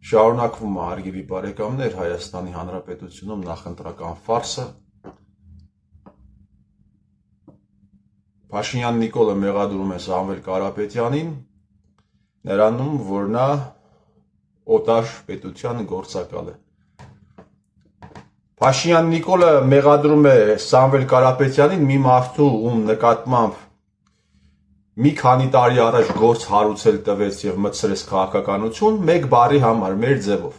Շարունակվում է հարգելի բարեկամներ Հայաստանի Հանրապետությունում նախընտրական ֆարսը։ Փաշինյան Նիկոլը մեղադրում է Սամվել Կարապետյանին, նրանում, որ նա օտար պետության գործակալ է։ Փաշինյան Նիկոլը մեղադրում է Սամվել Կարապետյանին մի մարդու, ում նկատմամբ մի քանի տարի առաջ գործ հարուցել տվեց եւ մտցրեց քաղաքականություն, մեկ բառի համար, մեր ձևով։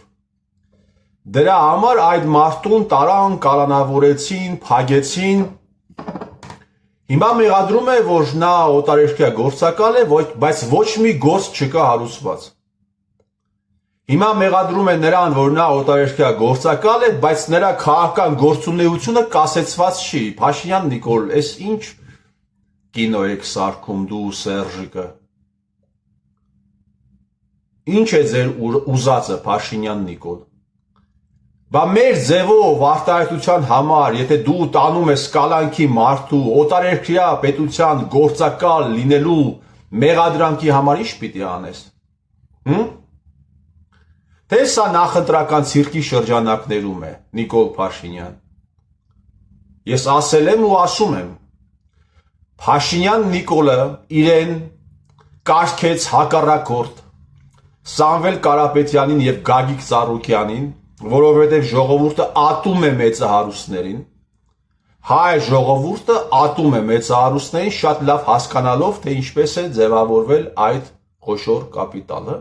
Դրա համար այդ մարդուն տարան, կալանավորեցին, փագեցին։ Հիմա մեղադրում է, որ նա օտարերկրյա գործակալ է, բայց ոչ մի գործ չկա հարուցված։ Հիմա մեղադրում է նրան, որ նա օտարերկրյա գործակալ է, բայց նրա քաղաքական գործունեությունը կասեցված չի։ Փաշինյան Նիկոլ, այս ինչ կինո եք սարքում դու Սերժիկը։ Ինչ է ձեր ուզածը Փաշինյան Նիկոլ։ Բա մեր ձևով արտահայտության համար, եթե դու տանում ես կալանքի մարդու օտարերկրյա պետության գործակալ լինելու մեղադրանքի համար ինչ պիտի անես։ Թե սա նախընտրական ցիրկի շրջանակներում է, Նիկոլ Փաշինյան։ Ես ասել եմ ու ասում եմ, Փաշինյան Նիկոլը իրեն կարգեց հակառակորդ Սամվել Կարապետյանին եւ Գագիկ Ծառուկյանին, որովհետեւ ժողովուրդը ատում է մեծահարուստներին, հայ ժողովուրդը ատում է մեծահարուստներին, շատ լավ հասկանալով, թե ինչպես է ձևավորվել այդ խոշոր կապիտալը։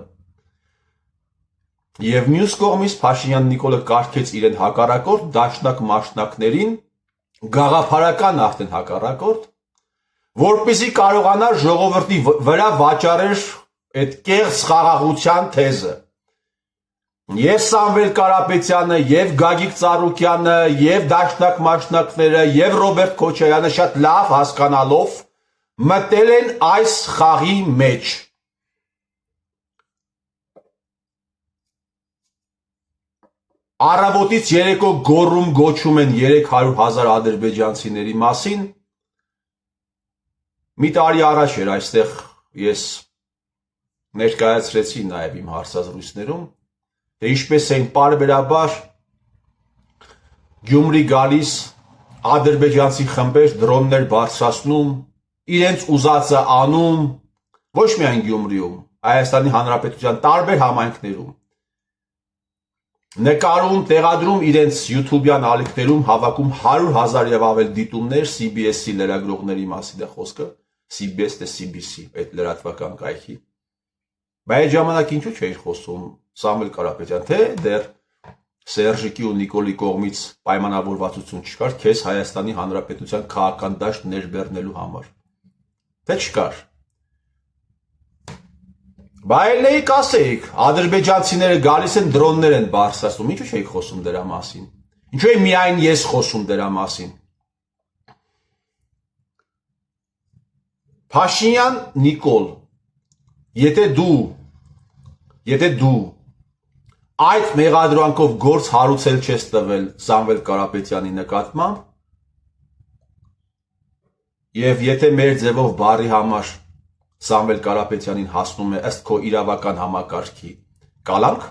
Եվ մյուս կողմից Փաշինյան Նիկոլը կարգեց իրեն հակառակորդ դաշնակ մաշնակներին, գաղափարական արդեն հակառակորդ, որպեսզի կարողանար ժողովրդի վրա վաճառել այդ կեղծ խաղաղության թեզը։ Եվ Սամվել Կարապետյանը, եւ Գագիկ Ծառուկյանը, եւ դաշնակ մաշնակները, եւ Ռոբերտ Քոչարյանը շատ լավ հասկանալով մտել են այս խաղի մեջ։ Առավոտից երեկո գոռում գոչում են 300,000 ադրբեջանցիների մասին։ Մի տարի առաջ էր այստեղ ես ներկայացրեցի նաև իմ հարցազրույցներում, թե ինչպես էին պարբերաբար Գյումրի գալիս ադրբեջանցի խմբեր դրոններ բարձրացնում, իրենց ուզածը անում, ոչ միայն Գյումրիում, Հայաստանի Հանրապետության տարբեր համայնքներում, նկարում, տեղադրում իրենց յութուբյան ալիքներում հավաքում 100,000 եւ ավել դիտումներ CBS-ի լրագրողների մասին է խոսքը, CBS թե CBC, այդ լրատվական կայքի։ Բայց այդ ժամանակ ինչու չէր խոսում Սամվել Կարապետյան, թե դեռ Սերժիկի ու Նիկոլի կողմից պայմանավորվածություն չկար քեզ Հայաստանի Հանրապետության քաղաքական դաշտ ներբեռնելու համար։ Թե չկար։ Բայց ասեիք, ադրբեջանցիները գալիս են դրոններ են բարձրացնում, ինչու չէիք խոսում դրա մասին։ Ինչու է միայն ես խոսում դրա մասին։ Փաշինյան Նիկոլ, եթե դու այդ մեղադրանքով գործ հարուցել չես տվել Սամվել Կարապետյանի նկատմամբ, եւ եթե մեր ձևով բարի համար Սամվել Կարապետյանին հասնում է ըստ քո իրավական համակարգի կալանք,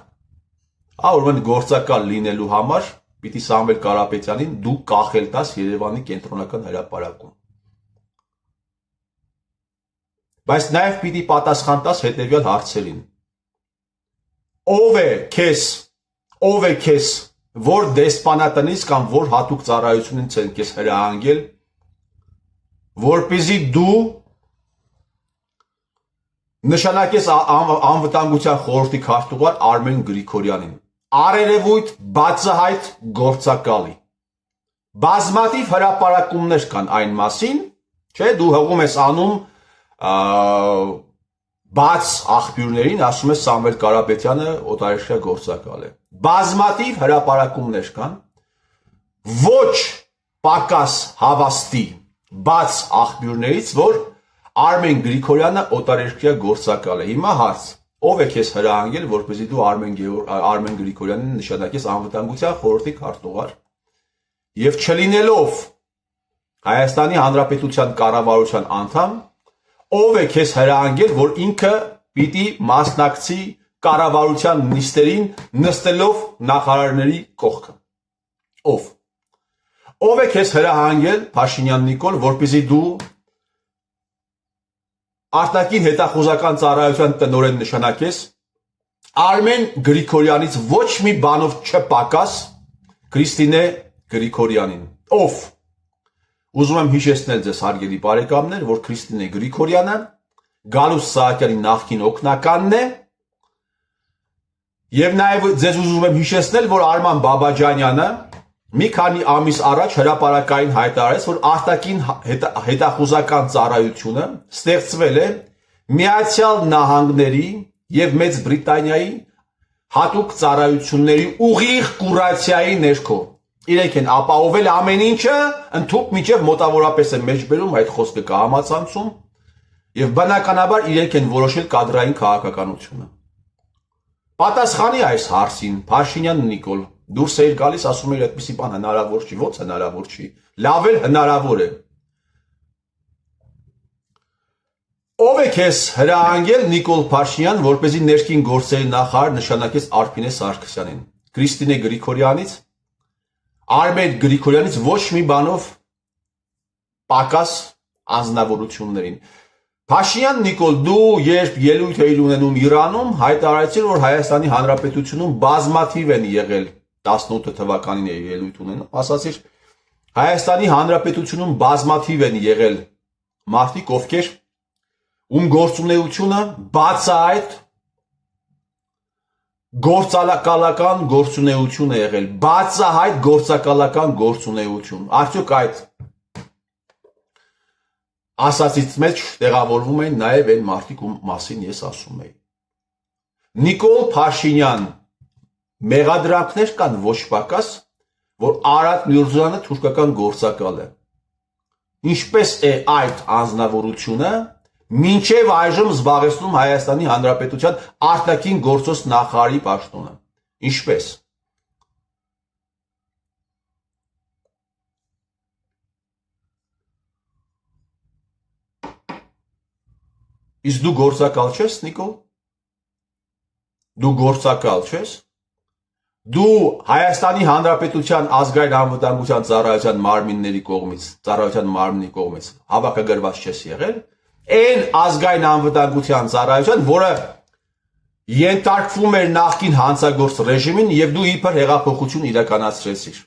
ուրեմն գործակալ լինելու համար պիտի Սամվել Կարապետյանին դու կախել տաս Երևանի կենտրոնական հրապարակում։ Բայց նաև պիտի պատասխան տաս հետևյալ հարցերին։ Ով է քեզ, որ դեսպանատնից կամ որ հատուկ ծառայությունից են քեզ հրահանգել, որպեսզի դու նշանակես անվտանգության խորհրդի քարտուղար Արմեն Գրիգորյանին, առերևույթ բացահայտ գործակալի։ Բազմաթիվ հրապարակումներ կան այն մասին, չէ, դու հղում ես անում բաց աղբյուրներին, ասում ես Սամվել Կարապետյանը օտարերկրյա գործակալ է։ Բազմաթիվ հրապարակումներ կան, ոչ պակաս հավաստի բաց աղբյուրներից, որ Արմեն Գրիգորյանը օտարերկրյա գործակալ է։ Հիմա հարց, ով է քեզ հրահանգել, որպեսզի դու Արմեն Գրիգորյանին նշանակես անվտանգության խորհրդի քարտուղար եւ չլինելով Հայաստանի Հանրապետության կառավարության անդամ, ով է քեզ հրահանգել, որ ինքը պիտի մասնակցի կառավարության նիստերին նստելով նախարարների կողքը։ Ով է քեզ հրահանգել, Փաշինյան Նիկոլ, որպեսզի դու արտաքին հետախուզական ծառայության տնօրեն նշանակես, Արմեն Գրիգորյանից ոչ մի բանով չպակաս Քրիստինե Գրիգորյանին։ Ով։ Ուզում եմ հիշեցնել ձեզ հարգելի բարեկամներ, որ Քրիստինե Գրիգորյանը Գալուստ Սահակյանի նախկին օգնականն է, եւ նաեւ ձեզ ուզում եմ հիշեցնել, որ Արման Բաբաջանյանը մի քանի ամիս առաջ հրապարակային հայտարարեց, որ արտաքին հետախուզական ծառայությունը ստեղծվել է Միացյալ Նահանգների եւ Մեծ Բրիտանիայի հատուկ ծառայությունների ուղիղ կուրացիայի ներքո։ Իրենք են ապահովել ամեն ինչը, ընդհուպ միջև մոտավորապես է մեջբերում այդ խոսքը կհամացանցում եւ բնականաբար իրենք են որոշել կադրային քաղաքականությունը։ Պատասխանի այս հարցին Փաշինյան Նիկոլ դուրս էր գալիս, ասում էր այդպիսի բան հնարավոր չի, ո՞նց հնարավոր չի, լավ էլ հնարավոր է։ Ով է քեզ հրահանգել Նիկոլ Փաշինյան, որպեսզի ներքին գործերի նախարար նշանակես Արփինե Սարգսյանին։ Քրիստինե Գրիգորյանից, Արմեն Գրիգորյանից ոչ մի բանով պակաս անձնավորություններին։ Փաշինյան Նիկոլ, դու երբ ելույթ էիր ունենում Իրանում, հայտարարեցիր, որ Հայաստանի Հանրապետությունում բազմաթիվ են եղել 18 թվականին էի ելույթ ունենում, ասացիր Հայաստանի Հանրապետությունում բազմաթիվ են եղել մարդիկ, ովքեր ում գործունեությունը բացահայտ գործակալական գործունեություն է եղել, բացահայտ գործակալական գործունեություն։ Արդյոք այդ ասացից մեջ տեղավորվում են նաև այն մարդիկ, ում մասին ես ասում էի։ Նիկոլ Փաշինյան մեղադրանքներ կան ոչ պակաս, որ Արադ Միրզոյանը թուրքական գործակալ է։ Ինչպես է այդ անձնավորությունը մինչև այժմ զբաղեցնում Հայաստանի Հանրապետության արտաքին գործոս նախարարի պաշտոնը։ Ինչպես։ Իսկ դու գործակալ չես, Նիկոլ։ Դու գործակալ չես։ Դու Հայաստանի Հանրապետության ազգային անվտանգության ծառայության մարմինների կողմից հավաքագրված չես եղել, այն ազգային անվտանգության ծառայության, որը ենթարկվում էր նախկին հանցագործ ռեժիմին եւ դու իբր հեղափոխություն իրականացրեցիր։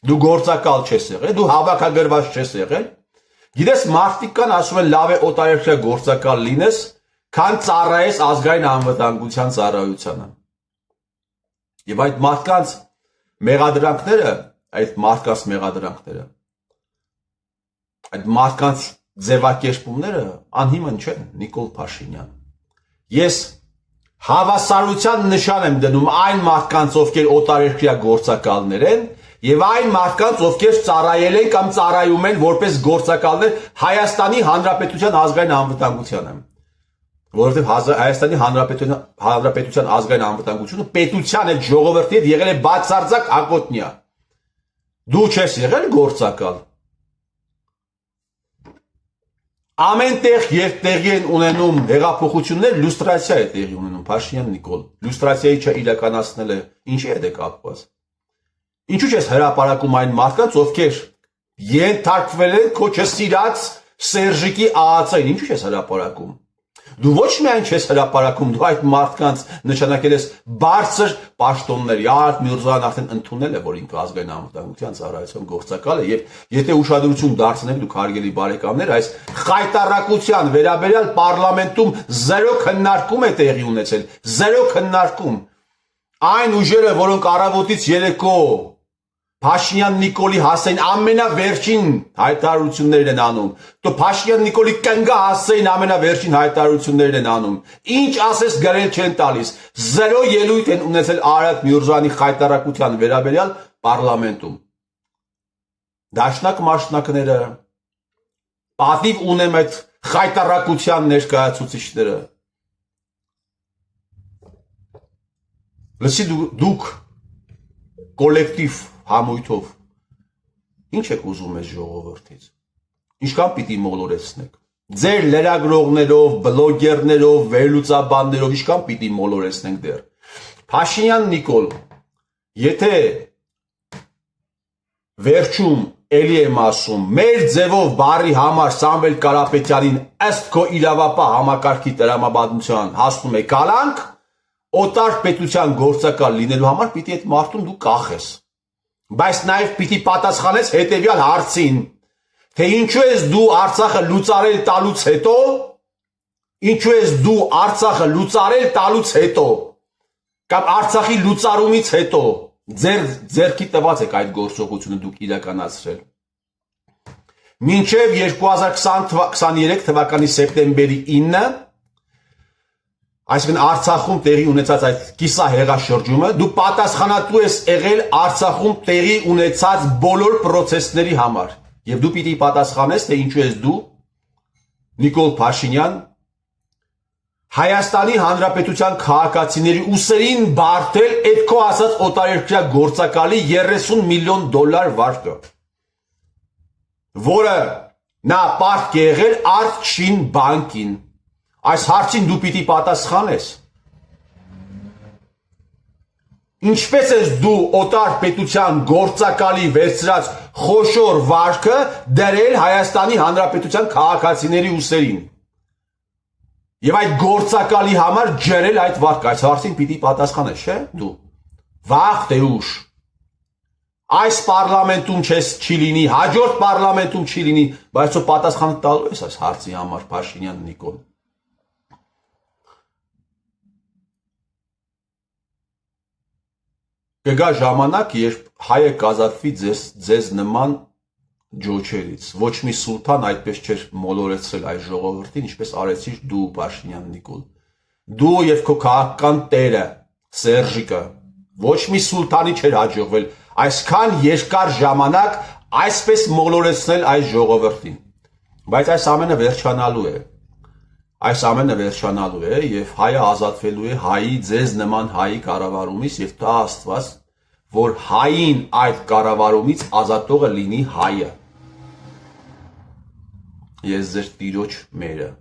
Դու գործակալ չես եղել, դու հավաքագրված չես եղել։ Գիտես, մարդիկ կան ասում են լավ է օտարերկրյա գործակալ լինես, քան ծառայես ազգային անվտանգության ծառայությանը։ Եվ այդ մարդկանց մեղադրանքները, այդ մարդկանց ձևակերպումները անհիմն չեն, Նիկոլ Փաշինյան։ Ես հավասարության նշան եմ դնում այն մարդկանց, ովքեր օտարերկրյա գործակալներ են, եւ այն մարդկանց, ովքեր ծառայել են կամ ծառայում են որպես գործակալներ Հայաստանի Հանրապետության ազգային անվտանգությանը։ Որովհետև Հայաստանի Հանրապետության ազգային անվտանգությունը պետության այդ ժողովրդի հետ եղել է բացարձակ ակոտնյա։ Դու չես եղել գործակալ։ Ամեն տեղ, երբ տեղի են ունենում հեղափոխություններ, լյուստրացիա է տեղի ունենում, Փաշինյան Նիկոլ։ Լյուստրացիայի չիրականացնել է, ինչի հետ է կապված։ Ինչու՞ չես հրապարակում այն մարդկանց, ովքեր ենթարկվել են քո չսիրած Սերժիկի ԱԱՑ-ին, ինչու՞ չես հրապարակում։ Դու ոչ միայն չես հրապարակում, դու այդ մարդկանց նշանակել ես բարձր պաշտոնների։ Արադ Միրզոյան արդեն ընդունել է, որ ինքը ազգային անվտանգության ծառայության գործակալ է, եւ եթե ուշադրություն դարձնեք դուք հարգելի բարեկամներ, այս խայտառակության վերաբերյալ պարլամենտում զերո քննարկում է տեղի ունեցել, զերո քննարկում։ Այն ուժերը, որոնք առավոտից երեկո Փաշինյան Նիկոլի հասցեին ամենավերջին հայտարարություններն են անում։ Դու Փաշինյան Նիկոլի կնգա հասցեին ամենավերջին հայտարարություններն են անում։ Ինչ ասես գրել չեն տալիս։ Զերո ելույթ են ունեցել Արադ Միրզոյանի խայտարակության վերաբերյալ պարլամենտում։ Դաշնակ մաշնակները պատիվ ունեմ այդ խայտարակության ներկայացուցիչները։ Լսի դուք կոլեկտիվ համույթով ինչ եք ուզում այս ժողովրդից։ Ինչքան պիտի մոլորեցնեք։ Ձեր լրագրողներով, բլոգերներով, վերլուծաբաններով ինչքան պիտի մոլորեցնենք դեռ։ Փաշինյան Նիկոլ, եթե վերջում էլի եմ ասում, մեր ձևով բարի համար Սամվել Կարապետյանին ըստ քո իրավապահ համակարգի տրամաբանության հասնում է կալանք, օտար պետության գործակալ լինելու համար պիտի այդ մարդուն դու կախես։ Բայց նաև պիտի պատասխանես հետևյալ հարցին, թե ինչու ես դու Արցախը լուծարել տալուց հետո, կամ Արցախի լուծարումից հետո ձեռքի տված եք այդ գործողությունը դուք իրականացրել։ Մինչև 2023 թվականի սեպտեմբերի 9-ը, այսինքն Արցախում տեղի ունեցած այդ կիսահեղաշրջումը, դու պատասխանատու ես եղել Արցախում տեղի ունեցած բոլոր պրոցեսների համար։ Եվ դու պիտի պատասխանես, թե ինչու ես դու, Նիկոլ Փաշինյան, Հայաստանի Հանրապետության քաղաքացիների ուսերին բարդել այդ քո ասած օտարերկրյա գործակալի 30 միլիոն դոլար վարկը, որը նա պարտք է եղել Արտչին բանկին։ Այս հարցին դու պիտի պատասխանես։ Ինչպես ես դու օտար պետության գործակալի վերցրած խոշոր վարկը դրել Հայաստանի Հանրապետության քաղաքացիների ուսերին եւ այդ գործակալի համար ջրել այդ վարկը, այս հարցին պիտի պատասխանես, չէ՞ դու։ Վաղ թե ուշ։ Այս պարլամենտում չի լինի, հաջորդ պարլամենտում չի լինի, բայց ո պատասխանը տալու ես այս հարցի համար, Փաշինյան Նիկոլ։ Կգա ժամանակ, երբ հայը կազատվի ձեզ նման ջոչերից։ Ոչ մի սուլթան այդպես չէր մոլորեցրել այս ժողովրդին, ինչպես արեցիր դու, Փաշինյան Նիկոլ։ Դու եւ քո քաղաքական տերը, Սերժիկը, ոչ մի սուլթանի չէր հաջողվել այսքան երկար ժամանակ այսպես մոլորեցնել այս ժողովրդին։ Բայց այս ամենը վերջանալու է։ Այս ամենը վերջանալու է եւ հայը ազատվելու է հայի ձեզ նման հայի կառավարումից եւ տա Աստված, որ հային այդ կառավարումից ազատողը լինի հայը։ Ես ձեր տիրոջ մերը